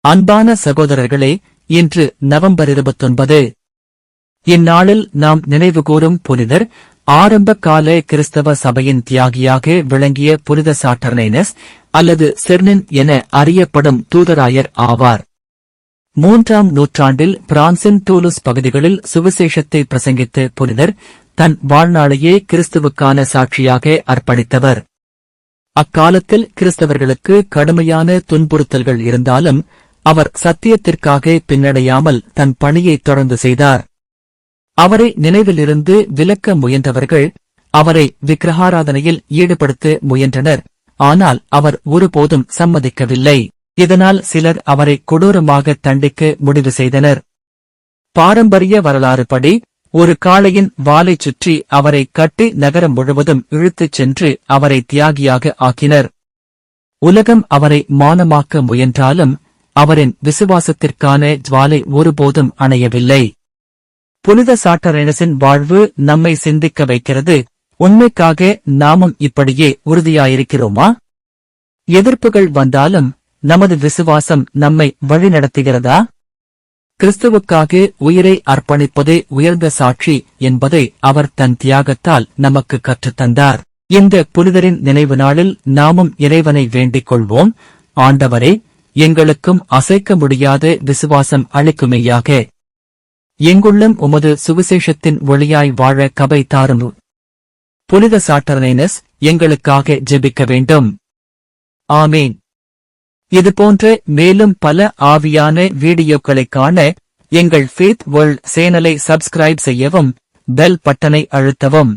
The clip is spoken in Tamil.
அன்பான சகோதரர்களே, இன்று நவம்பர் 29. இந்நாளில் நாம் நினைவுகூரும் புனிதர் ஆரம்ப கால கிறிஸ்தவ சபையின் தியாகியாக விளங்கிய புனித சாட்டர்னைனஸ் அல்லது செர்னின் என அறியப்படும் தூதராயர் ஆவார். 3ஆம் நூற்றாண்டில் பிரான்சின் டூலுஸ் பகுதிகளில் சுவிசேஷத்தை பிரசங்கித்த புனிதர் தன் வாழ்நாளையே கிறிஸ்துவுக்கான சாட்சியாக அர்ப்பணித்தவர். அக்காலத்தில் கிறிஸ்தவர்களுக்கு கடுமையான துன்புறுத்தல்கள் இருந்தாலும் அவர் சத்தியத்திற்காக பின்னடையாமல் தன் பணியை தொடர்ந்து செய்தார். அவரை நினைவிலிருந்து விலக்க முயன்றவர்கள் அவரை விக்கிரகாராதனையில் ஈடுபடுத்த முயன்றனர். ஆனால் அவர் ஒருபோதும் சம்மதிக்கவில்லை. இதனால் சிலர் அவரை கொடூரமாக தண்டிக்க முடிவு செய்தனர். பாரம்பரிய வரலாறுபடி ஒரு காளையின் வாலைச் சுற்றி அவரை கட்டி நகரம் முழுவதும் இழுத்துச் சென்று அவரை தியாகியாக ஆக்கினர். உலகம் அவரை மானமாக்க முயன்றாலும் அவரின் விசுவாசத்திற்கான ஜுவாலை ஒருபோதும் அணையவில்லை. புனித சாட்டர்னைனஸின் வாழ்வு நம்மை சிந்திக்க வைக்கிறது. உண்மைக்காக நாமும் இப்படியே உறுதியாயிருக்கிறோமா? எதிர்ப்புகள் வந்தாலும் நமது விசுவாசம் நம்மை வழிநடத்துகிறதா? கிறிஸ்துவுக்காக உயிரை அர்ப்பணிப்பதே உயர்ந்த சாட்சி என்பதை அவர் தன் தியாகத்தால் நமக்கு கற்றுத்தந்தார். இந்த புனிதரின் நினைவு நாளில் நாமும் இறைவனை வேண்டிக் கொள்வோம். ஆண்டவரே, எங்களுக்கும் அசைக்க முடியாத விசுவாசம் அளிக்குமையாக. எங்குள்ளும் உமது சுவிசேஷத்தின் ஒளியாய் வாழ கபை தாரும். புனித சாட்டர்னைனஸ் எங்களுக்காக ஜெபிக்க வேண்டும். ஆமீன். இதுபோன்ற மேலும் பல ஆவியான வீடியோக்களைக் காண எங்கள் ஃபேத் வேர்ல்ட் சேனலை சப்ஸ்கிரைப் செய்யவும், பெல் பட்டனை அழுத்தவும்.